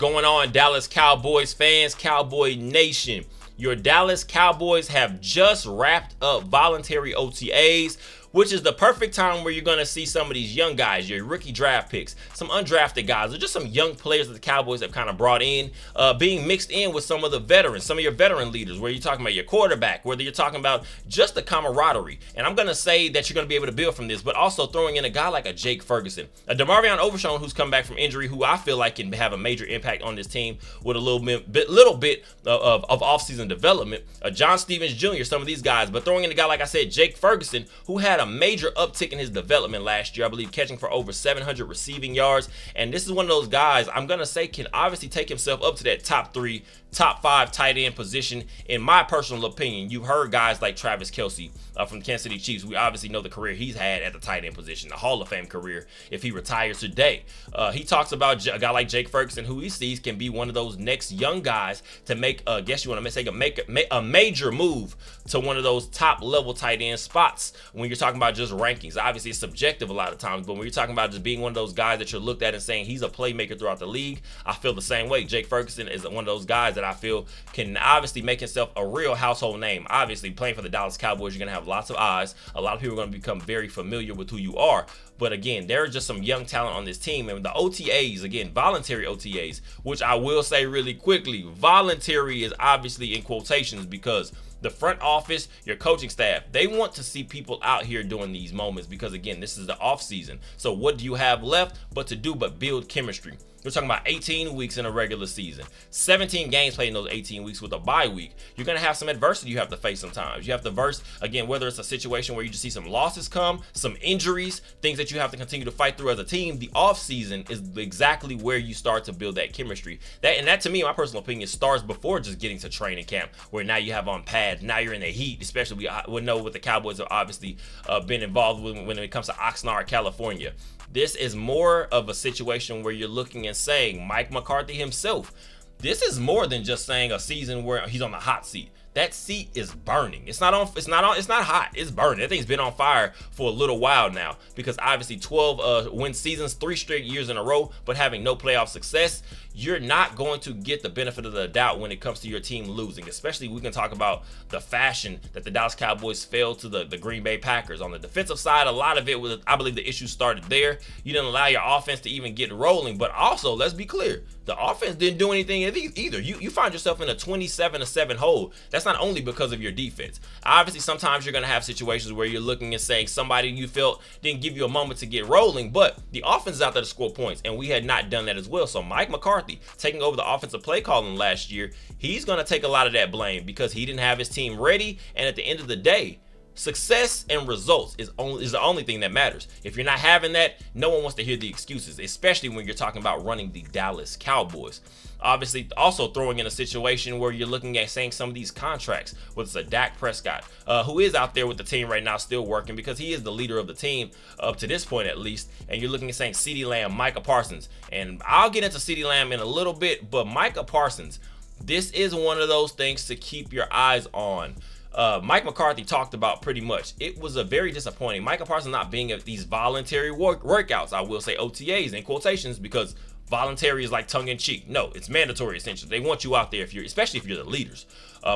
going on, Dallas Cowboys fans, Cowboy Nation? Your Dallas Cowboys have just wrapped up voluntary OTAs, which is the perfect time where you're going to see some of these young guys, your rookie draft picks, some undrafted guys, or just some young players that the Cowboys have kind of brought in, being mixed in with some of the veterans, some of your veteran leaders, where you're talking about your quarterback, whether you're talking about just the camaraderie. And I'm going to say that you're going to be able to build from this, but also throwing in a guy like a Jake Ferguson, a DeMarvion Overshown who's come back from injury, who I feel like can have a major impact on this team with a little bit of offseason development, John Stevens Jr., some of these guys, but throwing in a guy, like I said, Jake Ferguson, who had a major uptick in his development last year, I believe catching for over 700 receiving yards. And this is one of those guys I'm going to say can obviously take himself up to that top 3, top 5 tight end position, in my personal opinion. You've heard guys like Travis Kelce from the Kansas City Chiefs. We obviously know the career he's had at the tight end position, the Hall of Fame career if he retires today. He talks about a guy like Jake Ferguson, who he sees can be one of those next young guys to make, I guess you want to say, a major move to one of those top level tight end spots. When you're talking about just rankings, obviously it's subjective a lot of times, but when you're talking about just being one of those guys that you're looked at and saying he's a playmaker throughout the league, I feel the same way. Jake Ferguson is one of those guys that I feel can obviously make himself a real household name. Obviously, playing for the Dallas Cowboys, you're going to have lots of eyes. A lot of people are going to become very familiar with who you are. But again, there are just some young talent on this team. And the OTAs, again, voluntary OTAs, which I will say really quickly, voluntary is obviously in quotations because the front office, your coaching staff, they want to see people out here doing these moments because, again, this is the off season. So what do you have left but build chemistry? We're talking about 18 weeks in a regular season, 17 games played in those 18 weeks with a bye week. You're going to have some adversity you have to face sometimes. You have to verse, again, whether it's a situation where you just see some losses come, some injuries, things that you have to continue to fight through as a team. The off season is exactly where you start to build that chemistry. That to me, in my personal opinion, starts before just getting to training camp, where now you have on pads, now you're in the heat, especially we know what the Cowboys have obviously been involved with when it comes to Oxnard, California. This is more of a situation where you're looking and saying, Mike McCarthy himself, this is more than just saying a season where he's on the hot seat. That seat is burning. It's not hot. It's burning. That thing's been on fire for a little while now because obviously 12 win seasons, 3 straight years in a row, but having no playoff success, you're not going to get the benefit of the doubt when it comes to your team losing. Especially, we can talk about the fashion that the Dallas Cowboys failed to the Green Bay Packers. On the defensive side, a lot of it was, I believe the issue started there. You didn't allow your offense to even get rolling, but also, let's be clear, the offense didn't do anything either. You find yourself in a 27-7 hole. That's not only because of your defense. Obviously, sometimes you're going to have situations where you're looking and saying somebody you felt didn't give you a moment to get rolling, but the offense is out there to score points, and we had not done that as well. So Mike McCarthy, taking over the offensive play calling last year, he's going to take a lot of that blame because he didn't have his team ready, and at the end of the day, success and results is the only thing that matters. If you're not having that, no one wants to hear the excuses, especially when you're talking about running the Dallas Cowboys. Obviously, also throwing in a situation where you're looking at saying some of these contracts, whether it's a Dak Prescott, who is out there with the team right now still working because he is the leader of the team up to this point at least, and you're looking at saying CeeDee Lamb, Micah Parsons, and I'll get into CeeDee Lamb in a little bit, but Micah Parsons, this is one of those things to keep your eyes on. Mike McCarthy talked about pretty much. It was a very disappointing. Micah Parsons not being at these voluntary workouts. I will say OTAs in quotations because voluntary is like tongue-in-cheek. No, it's mandatory essentially. They want you out there especially if you're the leaders.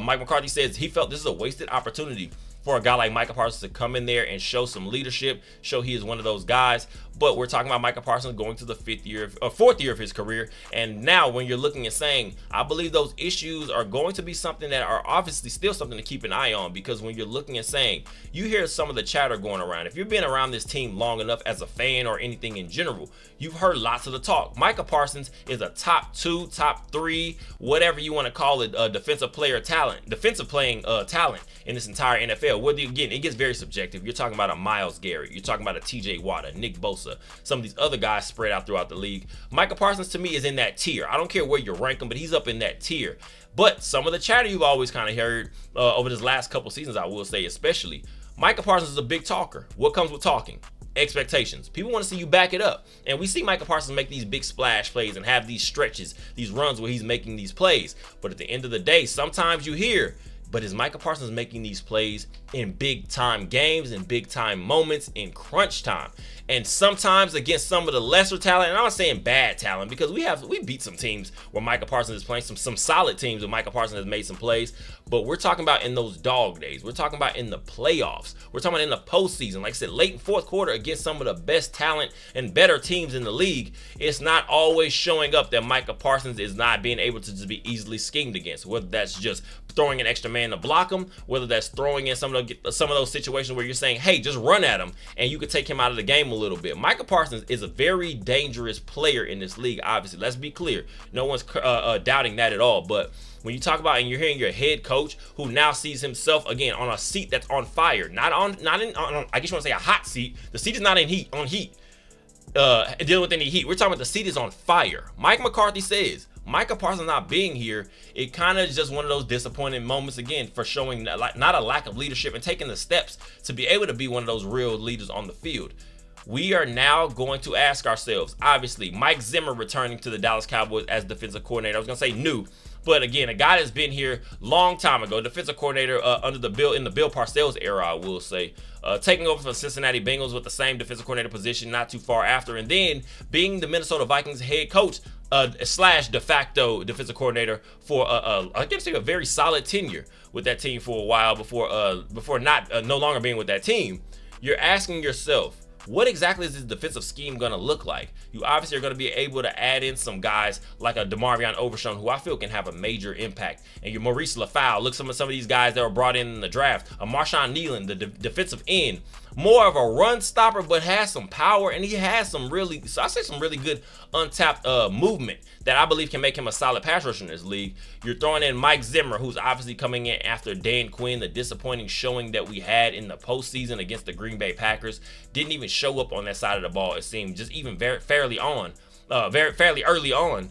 Mike McCarthy says he felt this is a wasted opportunity for a guy like Micah Parsons to come in there and show some leadership, show he is one of those guys. But we're talking about Micah Parsons going to the fourth year of his career. And now when you're looking and saying, I believe those issues are going to be something that are obviously still something to keep an eye on, because when you're looking and saying, you hear some of the chatter going around. If you've been around this team long enough as a fan or anything in general, you've heard lots of the talk. Micah Parsons is a top 2, top 3, whatever you want to call it, defensive playing talent in this entire NFL. Whether, again, it gets very subjective. You're talking about a Myles Garrett. You're talking about a TJ Watt, a Nick Bosa, some of these other guys spread out throughout the league. Micah Parsons, to me, is in that tier. I don't care where you rank him, but he's up in that tier. But some of the chatter you've always kind of heard over this last couple seasons, I will say especially, Micah Parsons is a big talker. What comes with talking? Expectations. People want to see you back it up. And we see Micah Parsons make these big splash plays and have these stretches, these runs where he's making these plays. But at the end of the day, sometimes you hear, but is Micah Parsons making these plays in big time games, in big time moments, in crunch time? And sometimes against some of the lesser talent, and I'm not saying bad talent, because we beat some teams where Micah Parsons is playing, some solid teams where Micah Parsons has made some plays, but we're talking about in those dog days. We're talking about in the playoffs. We're talking about in the postseason. Like I said, late in fourth quarter against some of the best talent and better teams in the league, it's not always showing up that Micah Parsons is not being able to just be easily schemed against, whether that's just throwing an extra man to block him, whether that's throwing in some of those situations where you're saying, hey, just run at him and you could take him out of the game a little bit. Micah Parsons is a very dangerous player in this league, obviously. Let's be clear. No one's doubting that at all. But when you talk about, and you're hearing your head coach who now sees himself again on a seat that's on fire, not in I guess you want to say a hot seat. The seat is not in heat, dealing with any heat. We're talking about the seat is on fire. Mike McCarthy says Micah Parsons not being here, it kind of just one of those disappointing moments again for showing not a lack of leadership and taking the steps to be able to be one of those real leaders on the field. We are now going to ask ourselves, obviously, Mike Zimmer returning to the Dallas Cowboys as defensive coordinator. I was going to say new, but again, a guy that's been here long time ago, defensive coordinator in the Bill Parcells era, I will say, taking over from Cincinnati Bengals with the same defensive coordinator position not too far after, and then being the Minnesota Vikings head coach slash de facto defensive coordinator for I guess a very solid tenure with that team for a while before no longer being with that team. You're asking yourself, what exactly is this defensive scheme going to look like? You obviously are going to be able to add in some guys like a DeMarvion Overshown, who I feel can have a major impact. And your Maurice LaFau, look some of these guys that were brought in the draft. A Marshawn Nealon, the defensive end, more of a run stopper, but has some power, and he has some really good untapped movement that I believe can make him a solid pass rusher in this league. You're throwing in Mike Zimmer, who's obviously coming in after Dan Quinn, the disappointing showing that we had in the postseason against the Green Bay Packers. Didn't even show up on that side of the ball, it seemed, just even fairly early on.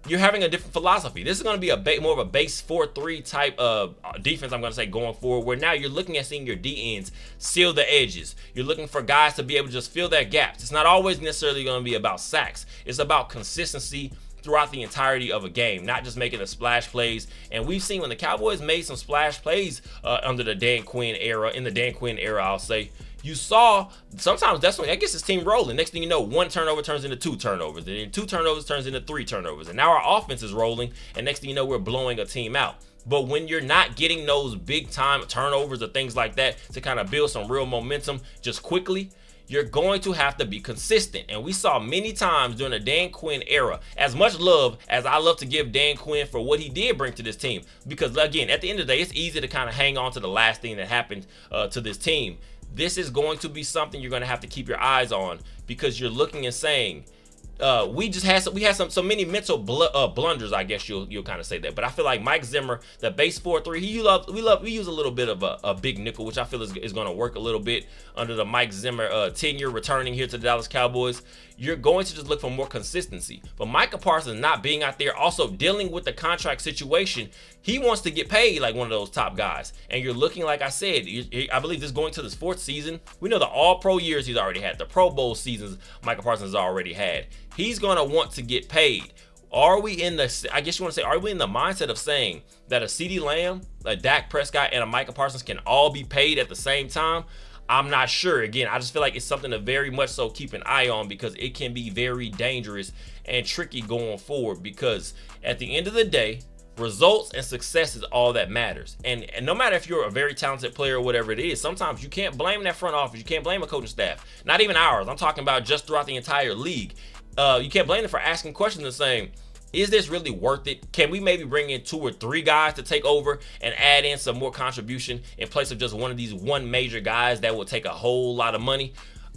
You're having a different philosophy. This is going to be more of a base 4-3 type of defense, I'm going to say, going forward, where now you're looking at seeing your D-ends seal the edges. You're looking for guys to be able to just fill that gaps. It's not always necessarily going to be about sacks. It's about consistency throughout the entirety of a game, not just making the splash plays. And we've seen when the Cowboys made some splash plays under the Dan Quinn era, I'll say, you saw sometimes that gets his team rolling. Next thing you know, one turnover turns into 2 turnovers, and then 2 turnovers turns into 3 turnovers. And now our offense is rolling, and next thing you know, we're blowing a team out. But when you're not getting those big time turnovers or things like that to kind of build some real momentum just quickly, you're going to have to be consistent. And we saw many times during the Dan Quinn era, as much love as I love to give Dan Quinn for what he did bring to this team, because again, at the end of the day, it's easy to kind of hang on to the last thing that happened to this team. This is going to be something you're going to have to keep your eyes on, because you're looking and saying, we had so many mental blunders, I guess you'll kind of say that. But I feel like Mike Zimmer, the base 4-3, we use a little bit of a big nickel, which I feel is going to work a little bit under the Mike Zimmer tenure returning here to the Dallas Cowboys. You're going to just look for more consistency. But Micah Parsons not being out there, also dealing with the contract situation, he wants to get paid like one of those top guys. And you're looking, like I said, I believe this is going to this 4th season. We know the all-pro years he's already had, the Pro Bowl seasons Micah Parsons has already had. He's going to want to get paid. Are we in the mindset of saying that a CeeDee Lamb, a Dak Prescott, and a Micah Parsons can all be paid at the same time? I'm not sure. Again, I just feel like it's something to very much so keep an eye on, because it can be very dangerous and tricky going forward, because at the end of the day, results and success is all that matters. And no matter if you're a very talented player or whatever it is, sometimes you can't blame that front office. You can't blame a coaching staff. Not even ours. I'm talking about just throughout the entire league. You can't blame them for asking questions and saying, is this really worth it? Can we maybe bring in 2 or 3 guys to take over and add in some more contribution in place of just one of these major guys that will take a whole lot of money?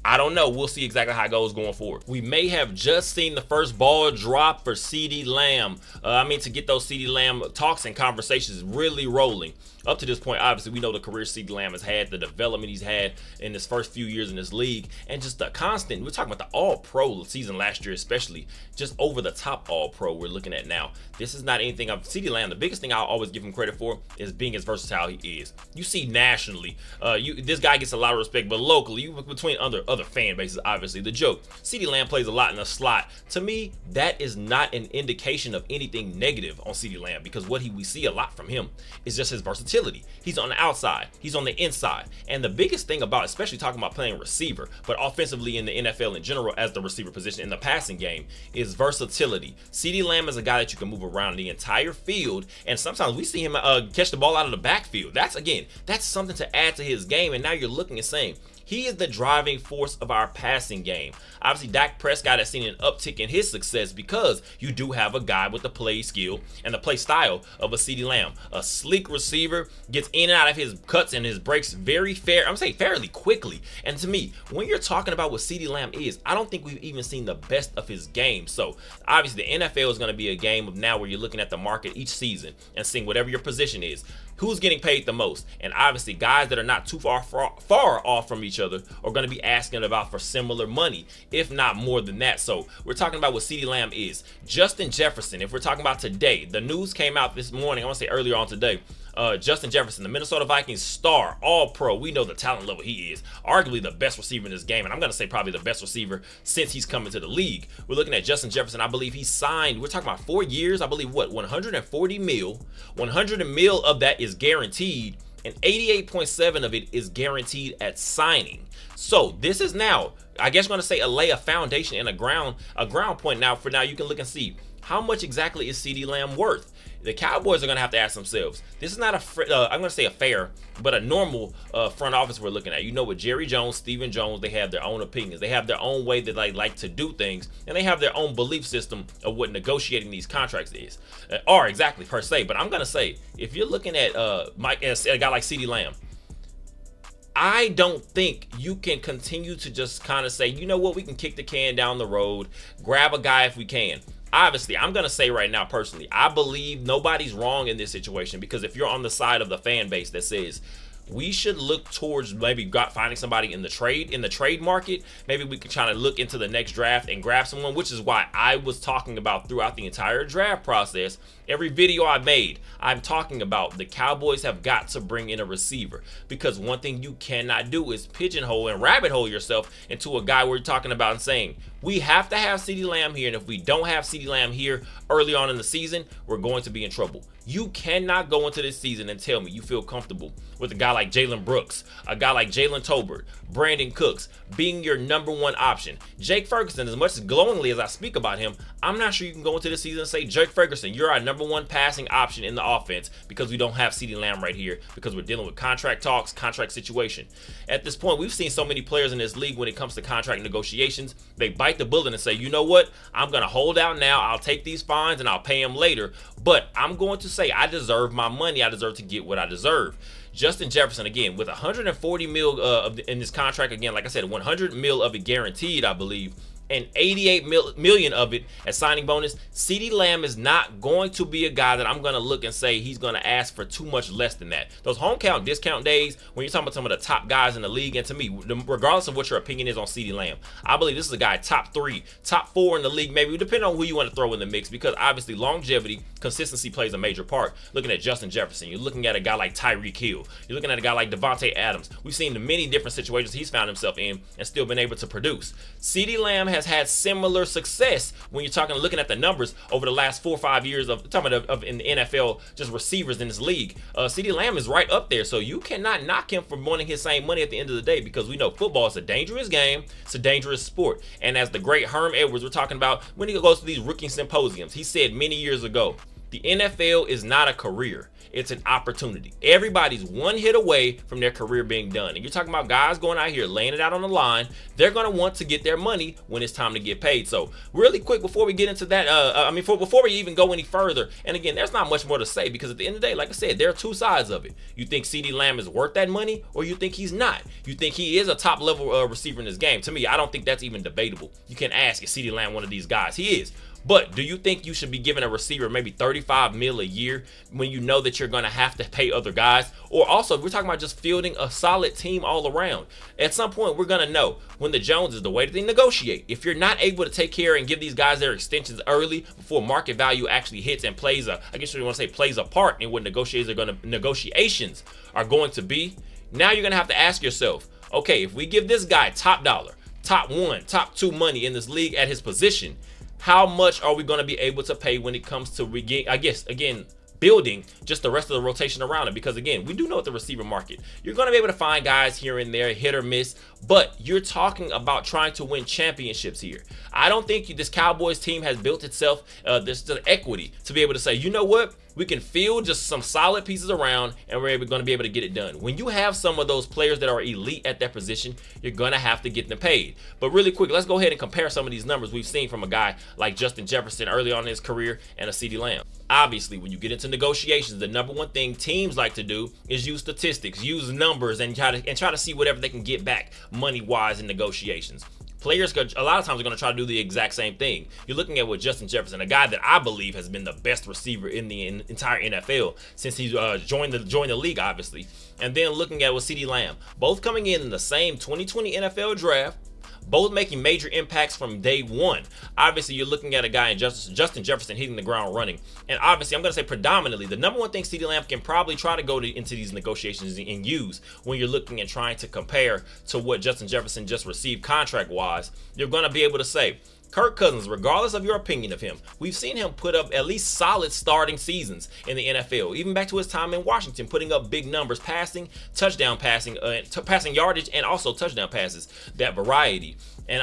I don't know. We'll see exactly how it goes going forward. We may have just seen the first ball drop for CeeDee Lamb. To get those CeeDee Lamb talks and conversations really rolling. Up to this point, obviously, we know the career CeeDee Lamb has had, the development he's had in his first few years in this league, and just the constant. We're talking about the All-Pro season last year, especially just over the top All-Pro we're looking at now. This is not anything of CeeDee Lamb. The biggest thing I'll always give him credit for is being as versatile he is. You see nationally, this guy gets a lot of respect, but locally, between other fan bases, obviously, the joke. CeeDee Lamb plays a lot in the slot. To me, that is not an indication of anything negative on CeeDee Lamb, because what we see a lot from him is just his versatility. versatility. He's on the outside, he's on the inside. And the biggest thing about, especially talking about playing receiver, but offensively in the NFL in general as the receiver position in the passing game, is versatility. CeeDee Lamb is a guy that you can move around the entire field, and sometimes we see him catch the ball out of the backfield. That's something to add to his game, and now you're looking and saying, he is the driving force of our passing game. Obviously, Dak Prescott has seen an uptick in his success because you do have a guy with the play skill and the play style of a CeeDee Lamb. A sleek receiver, gets in and out of his cuts and his breaks fairly quickly. And to me, when you're talking about what CeeDee Lamb is, I don't think we've even seen the best of his game. So obviously, the NFL is going to be a game of now where you're looking at the market each season and seeing whatever your position is, who's getting paid the most. And obviously, guys that are not too far off from each other are going to be asking about for similar money, if not more than that. So we're talking about what CeeDee Lamb is. Justin Jefferson, if we're talking about today, the news came out this morning, I want to say earlier on today. Justin Jefferson, the Minnesota Vikings star, all-pro. We know the talent level he is. Arguably the best receiver in this game, and I'm going to say probably the best receiver since he's come into the league. We're looking at Justin Jefferson. I believe he signed, we're talking about 4 years, I believe, what, 140 mil. 100 mil of that is guaranteed, and 88.7 of it is guaranteed at signing. So this is now, I guess, going to say lay a foundation and a ground point. Now, for now, you can look and see how much exactly is CeeDee Lamb worth. The Cowboys are going to have to ask themselves. This is not I'm going to say a fair, but a normal front office we're looking at. You know, with Jerry Jones, Stephen Jones, they have their own opinions. They have their own way that they like to do things, and they have their own belief system of what negotiating these contracts is, or exactly per se. But I'm going to say, if you're looking at a guy like CeeDee Lamb, I don't think you can continue to just kind of say, you know what, we can kick the can down the road, grab a guy if we can. Obviously, I'm going to say right now, personally, I believe nobody's wrong in this situation, because if you're on the side of the fan base that says we should look towards maybe finding somebody in the trade market, maybe we could try to look into the next draft and grab someone, which is why I was talking about throughout the entire draft process. Every video I made, I'm talking about the Cowboys have got to bring in a receiver, because one thing you cannot do is pigeonhole and rabbit hole yourself into a guy where you're talking about and saying, we have to have CeeDee Lamb here, and if we don't have CeeDee Lamb here early on in the season, we're going to be in trouble. You cannot go into this season and tell me you feel comfortable with a guy like Jalen Brooks, a guy like Jalen Tolbert, Brandon Cooks being your number one option. Jake Ferguson, as much as glowingly as I speak about him, I'm not sure you can go into the season and say, Jake Ferguson, you're our number one passing option in the offense, because we don't have CeeDee Lamb right here, because we're dealing with contract talks, contract situation. At this point, we've seen so many players in this league when it comes to contract negotiations, they bite the bullet and say, you know what, I'm going to hold out now, I'll take these fines and I'll pay them later, but I'm going to say I deserve my money, I deserve to get what I deserve. Justin Jefferson, again, with 140 mil in this contract, again, like I said, 100 mil of it guaranteed, I believe, and 88 million of it as signing bonus. CeeDee Lamb is not going to be a guy that I'm going to look and say he's going to ask for too much less than that. Those home count discount days, when you're talking about some of the top guys in the league, and to me, regardless of what your opinion is on CeeDee Lamb, I believe this is a guy top 3, top 4 in the league, maybe, depending on who you want to throw in the mix, because obviously longevity, consistency plays a major part. Looking at Justin Jefferson, you're looking at a guy like Tyreek Hill, you're looking at a guy like Devontae Adams. We've seen the many different situations he's found himself in and still been able to produce. CeeDee Lamb has had similar success when you're looking at the numbers over the last 4 or 5 years of in the NFL, just receivers in this league. CeeDee Lamb is right up there, so you cannot knock him for wanting his same money at the end of the day, because we know football is a dangerous game, it's a dangerous sport. And as the great Herm Edwards we're talking about when he goes to these rookie symposiums, he said many years ago, the NFL is not a career, it's an opportunity. Everybody's one hit away from their career being done. And you're talking about guys going out here, laying it out on the line. They're going to want to get their money when it's time to get paid. So really quick, before we get into that, before we even go any further, and again, there's not much more to say, because at the end of the day, like I said, there are two sides of it. You think CeeDee Lamb is worth that money, or you think he's not. You think he is a top level receiver in this game. To me, I don't think that's even debatable. You can ask, is CeeDee Lamb one of these guys? He is. But do you think you should be giving a receiver maybe 35 mil a year when you know that you're going to have to pay other guys? Or also, we're talking about just fielding a solid team all around. At some point, we're going to know when the Joneses, the way that they negotiate. If you're not able to take care and give these guys their extensions early before market value actually hits and plays a part in what negotiations are going to be, now you're going to have to ask yourself, okay, if we give this guy top dollar, top 1, top 2 money in this league at his position, how much are we going to be able to pay when it comes to building just the rest of the rotation around it. Because again, we do know at the receiver market, you're going to be able to find guys here and there, hit or miss, but you're talking about trying to win championships here. I don't think this Cowboys team has built itself this equity to be able to say, you know what, we can field just some solid pieces around and we're going to be able to get it done. When you have some of those players that are elite at that position, you're going to have to get them paid. But really quick, let's go ahead and compare some of these numbers we've seen from a guy like Justin Jefferson early on in his career and a CeeDee Lamb. Obviously, when you get into negotiations, the number one thing teams like to do is use statistics, use numbers, and try to see whatever they can get back money-wise in negotiations. Players, a lot of times, are going to try to do the exact same thing. You're looking at what Justin Jefferson, a guy that I believe has been the best receiver in the entire NFL since he joined the league, obviously. And then looking at what CeeDee Lamb, both coming in the same 2020 NFL draft, both making major impacts from day one. Obviously, you're looking at a guy in Justin Jefferson hitting the ground running. And obviously, I'm going to say predominantly, the number one thing CeeDee Lamb can probably try to go into these negotiations and use when you're looking and trying to compare to what Justin Jefferson just received contract-wise, you're going to be able to say, Kirk Cousins, regardless of your opinion of him, we've seen him put up at least solid starting seasons in the NFL, even back to his time in Washington, putting up big numbers, passing, touchdown passing, passing yardage, and also touchdown passes, that variety. And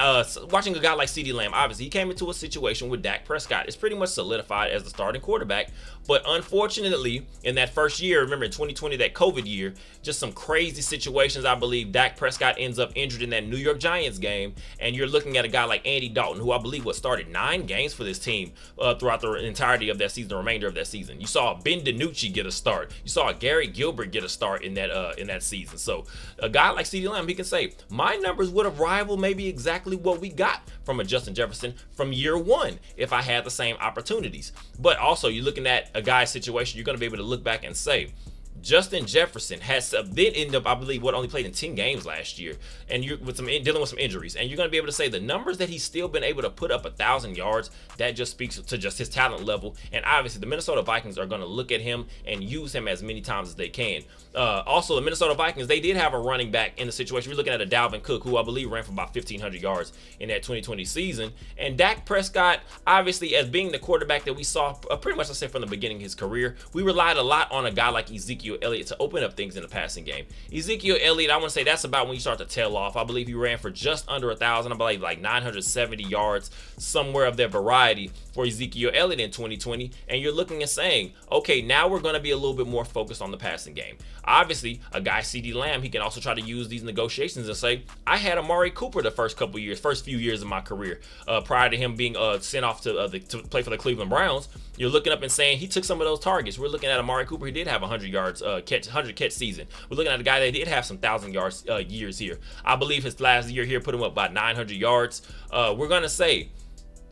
watching a guy like CeeDee Lamb, obviously, he came into a situation with Dak Prescott. It's pretty much solidified as the starting quarterback. But unfortunately, in that first year, remember in 2020, that COVID year, just some crazy situations. I believe Dak Prescott ends up injured in that New York Giants game. And you're looking at a guy like Andy Dalton, who I believe started 9 games for this team throughout the entirety of that season, the remainder of that season. You saw Ben DiNucci get a start. You saw Gary Gilbert get a start in that season. So a guy like CeeDee Lamb, he can say, my numbers would have rivaled maybe exactly what we got from a Justin Jefferson from year one if I had the same opportunities. But also, you're looking at a guy's situation, you're going to be able to look back and say, Justin Jefferson has then ended up, I believe, only played in 10 games last year, and you're dealing with some injuries, and you're going to be able to say the numbers that he's still been able to put up 1,000 yards. That just speaks to just his talent level, and obviously the Minnesota Vikings are going to look at him and use him as many times as they can. Also, the Minnesota Vikings, they did have a running back in the situation. We're looking at a Dalvin Cook, who I believe ran for about 1,500 yards in that 2020 season, and Dak Prescott, obviously, as being the quarterback that we saw pretty much, let's say, from the beginning of his career, we relied a lot on a guy like Ezekiel Elliott to open up things in the passing game. Ezekiel Elliott, I want to say that's about when you start to tail off. I believe he ran for just under 1,000, I believe like 970 yards, somewhere of that variety for Ezekiel Elliott in 2020. And you're looking and saying, okay, now we're going to be a little bit more focused on the passing game. Obviously, a guy CeeDee Lamb, he can also try to use these negotiations and say, I had Amari Cooper the first few years of my career, prior to him being sent off to play for the Cleveland Browns. You're looking up and saying he took some of those targets. We're looking at Amari Cooper. He did have 100 yards 100 catch season. We're looking at a guy that did have some 1,000 yards years here. I believe his last year here put him up about 900 yards. We're gonna say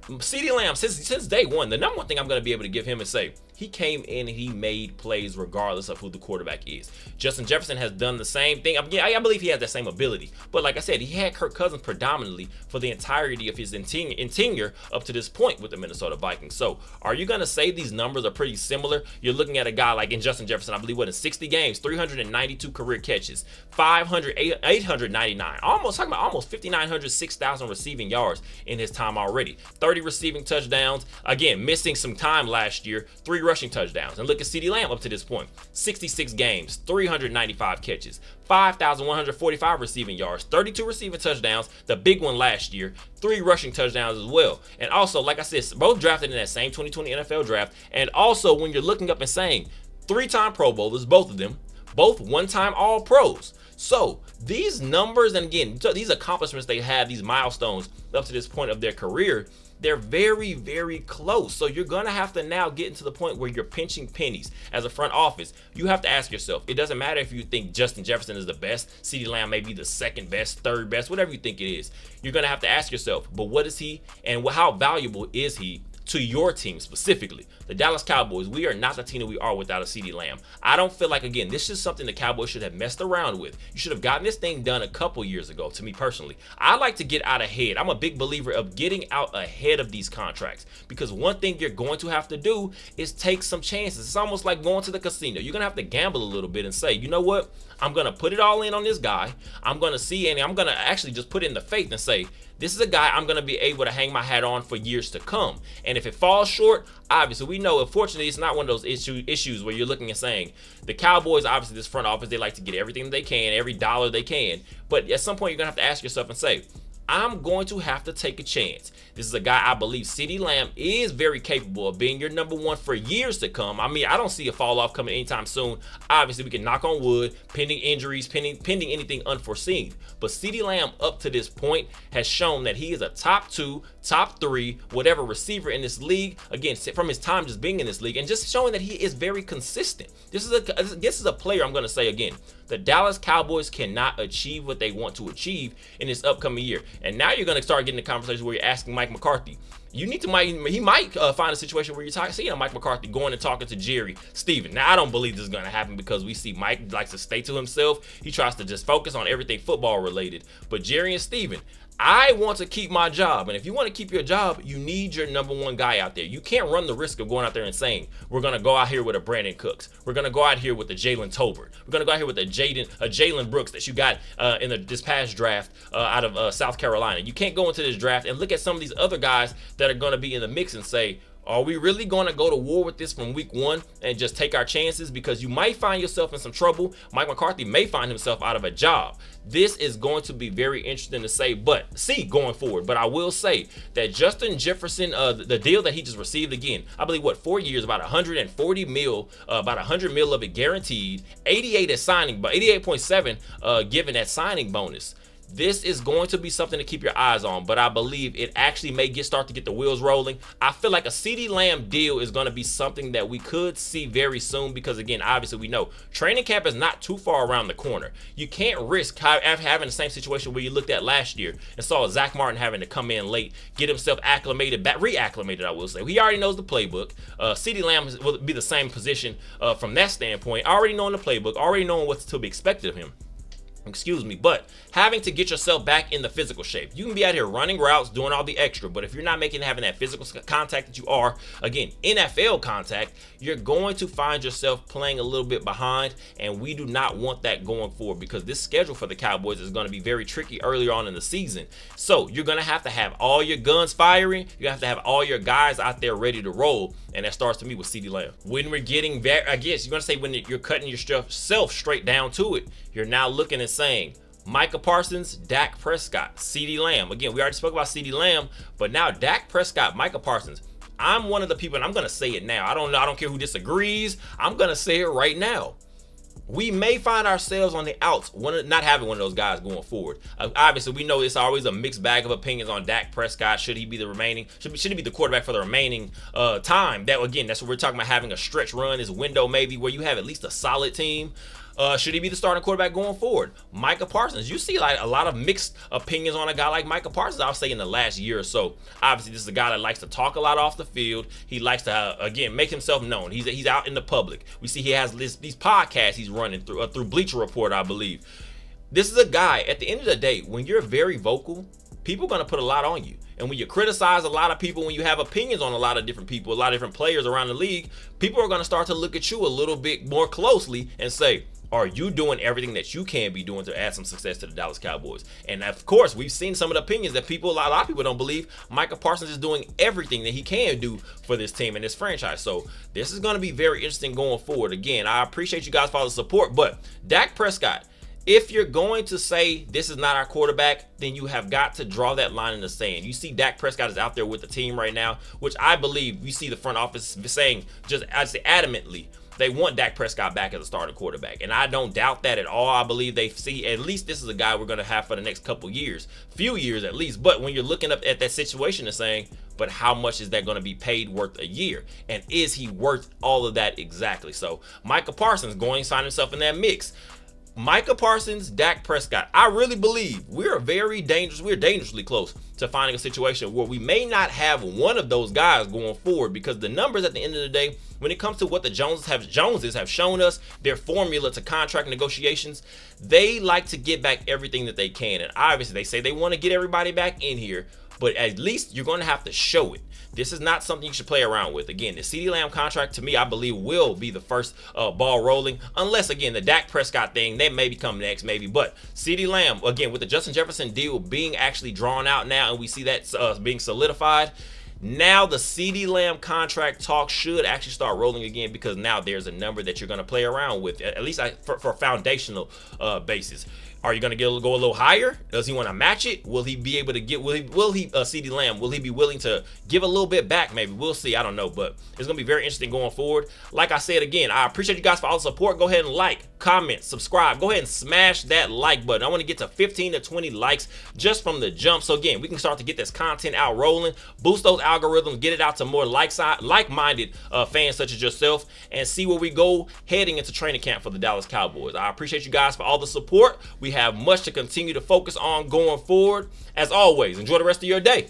CeeDee Lamb, since day one, the number one thing I'm going to be able to give him is say, he came in and he made plays regardless of who the quarterback is. Justin Jefferson has done the same thing. I believe he has that same ability. But like I said, he had Kirk Cousins predominantly for the entirety of his tenure up to this point with the Minnesota Vikings. So are you going to say these numbers are pretty similar? You're looking at a guy like in Justin Jefferson, I believe, in 60 games, 392 career catches, 899, almost 5,900, 6,000 receiving yards in his time already. 30 receiving touchdowns. Again, missing some time last year, 3 rushing touchdowns. And look at CeeDee Lamb up to this point. 66 games, 395 catches, 5,145 receiving yards, 32 receiving touchdowns, the big one last year, 3 rushing touchdowns as well. And also, like I said, both drafted in that same 2020 NFL draft. And also, when you're looking up and saying 3-time Pro Bowlers, both of them, both 1-time All-Pros. So these numbers, and again, these accomplishments they have, these milestones up to this point of their career, they're very, very close. So you're going to have to now get into the point where you're pinching pennies as a front office. You have to ask yourself, it doesn't matter if you think Justin Jefferson is the best, CeeDee Lamb may be the second best, third best, whatever you think it is. You're going to have to ask yourself, but what is he and how valuable is he to your team specifically? The Dallas Cowboys, we are not the team that we are without a CeeDee Lamb. I don't feel like, again, this is something the Cowboys should have messed around with. You should have gotten this thing done a couple years ago, to me personally. I like to get out ahead. I'm a big believer of getting out ahead of these contracts, because one thing you're going to have to do is take some chances. It's almost like going to the casino. You're going to have to gamble a little bit and say, you know what? I'm going to put it all in on this guy. I'm going to see, and I'm going to actually just put in the faith and say, this is a guy I'm going to be able to hang my hat on for years to come. And if it falls short, obviously we know, unfortunately, it's not one of those issues where you're looking and saying the Cowboys, obviously this front office, they like to get everything they can, every dollar they can. But at some point, you're going to have to ask yourself and say, I'm going to have to take a chance. This is a guy I believe CeeDee Lamb is very capable of being your number one for years to come. I mean, I don't see a fall off coming anytime soon. Obviously, we can knock on wood, pending injuries, pending anything unforeseen. But CeeDee Lamb up to this point has shown that he is a top 2, top 3, whatever receiver in this league. Again, from his time just being in this league and just showing that he is very consistent. This is a player, I'm going to say again, the Dallas Cowboys cannot achieve what they want to achieve in this upcoming year. And now you're going to start getting the conversation where you're asking Mike McCarthy. He might find a situation where you're seeing Mike McCarthy going and talking to Jerry Stephen. Now, I don't believe this is going to happen because we see Mike likes to stay to himself. He tries to just focus on everything football related. But Jerry and Stephen, I want to keep my job. And if you want to keep your job, you need your number one guy out there. You can't run the risk of going out there and saying, we're going to go out here with a Brandon Cooks. We're going to go out here with a Jalen Tolbert. We're going to go out here with a Jalen Brooks that you got in this past draft out of South Carolina. You can't go into this draft and look at some of these other guys that are going to be in the mix and say, are we really going to go to war with this from week 1 and just take our chances? Because you might find yourself in some trouble. Mike McCarthy may find himself out of a job. This is going to be very interesting to see going forward. But I will say that Justin Jefferson, the deal that he just received again, I believe 4 years, about 140 mil, about 100 mil of it guaranteed, 88 at signing, but 88.7 given at signing bonus. This is going to be something to keep your eyes on, but I believe it actually may start to get the wheels rolling. I feel like a CeeDee Lamb deal is going to be something that we could see very soon because, again, obviously we know training camp is not too far around the corner. You can't risk having the same situation where you looked at last year and saw Zach Martin having to come in late, get himself reacclimated, I will say. He already knows the playbook. CeeDee Lamb will be the same position from that standpoint, already knowing the playbook, already knowing what's to be expected of him. But having to get yourself back in the physical shape. You can be out here running routes, doing all the extra, but if you're not having that physical contact that you are, again, NFL contact, you're going to find yourself playing a little bit behind, and we do not want that going forward because this schedule for the Cowboys is going to be very tricky earlier on in the season. So you're going to have all your guns firing. You have to have all your guys out there ready to roll, and that starts to me with CeeDee Lamb. When we're getting, I guess you're going to say when you're cutting yourself straight down to it, you're now looking and saying, Micah Parsons, Dak Prescott, CeeDee Lamb. Again, we already spoke about CeeDee Lamb, but now Dak Prescott, Micah Parsons. I'm one of the people, and I'm going to say it now. I don't care who disagrees. I'm going to say it right now. We may find ourselves on the outs, not having one of those guys going forward. Obviously, we know it's always a mixed bag of opinions on Dak Prescott. Should he be should he be the quarterback for the remaining time? That's what we're talking about, having a stretch run, this window maybe where you have at least a solid team. Should he be the starting quarterback going forward? Micah Parsons. You see like a lot of mixed opinions on a guy like Micah Parsons, I'll say, in the last year or so. Obviously, this is a guy that likes to talk a lot off the field. He likes to, again, make himself known. He's out in the public. We see he has these podcasts he's running through Bleacher Report, I believe. This is a guy, at the end of the day, when you're very vocal, people are going to put a lot on you. And when you criticize a lot of people, when you have opinions on a lot of different people, a lot of different players around the league, people are going to start to look at you a little bit more closely and say, are you doing everything that you can be doing to add some success to the Dallas Cowboys? And of course, we've seen some of the opinions that a lot of people don't believe Micah Parsons is doing everything that he can do for this team and this franchise. So this is going to be very interesting going forward. Again, I appreciate you guys for all the support, but Dak Prescott, if you're going to say this is not our quarterback, then you have got to draw that line in the sand. You see Dak Prescott is out there with the team right now, which I believe we see the front office saying I'd say adamantly, they want Dak Prescott back as a starting quarterback. And I don't doubt that at all. I believe they see at least this is a guy we're going to have for the next few years at least. But when you're looking up at that situation and saying, but how much is that going to be paid worth a year? And is he worth all of that exactly? So Micah Parsons going to sign himself in that mix. Micah Parsons, Dak Prescott. I really believe we're dangerously close to finding a situation where we may not have one of those guys going forward, because the numbers at the end of the day, when it comes to what the Joneses have shown us, their formula to contract negotiations, they like to get back everything that they can. And obviously they say they want to get everybody back in here, but at least you're going to have to show it. This is not something you should play around with. Again, the CeeDee Lamb contract, to me, I believe will be the first ball rolling, unless, again, the Dak Prescott thing, they may come next, maybe. But CeeDee Lamb, again, with the Justin Jefferson deal being actually drawn out now, and we see that being solidified, now the CeeDee Lamb contract talk should actually start rolling again, because now there's a number that you're going to play around with, at least for a foundational basis. Are you going to go a little higher? Does he want to match it? Will he be able to get, will he CeeDee Lamb, will he be willing to give a little bit back? Maybe. We'll see. I don't know, but it's going to be very interesting going forward. Like I said, again, I appreciate you guys for all the support. Go ahead and like, comment, subscribe. Go ahead and smash that like button. I want to get to 15 to 20 likes just from the jump. So again, we can start to get this content out rolling, boost those algorithms, get it out to more like-minded fans such as yourself, and see where we go heading into training camp for the Dallas Cowboys. I appreciate you guys for all the support. We have much to continue to focus on going forward. As always, enjoy the rest of your day.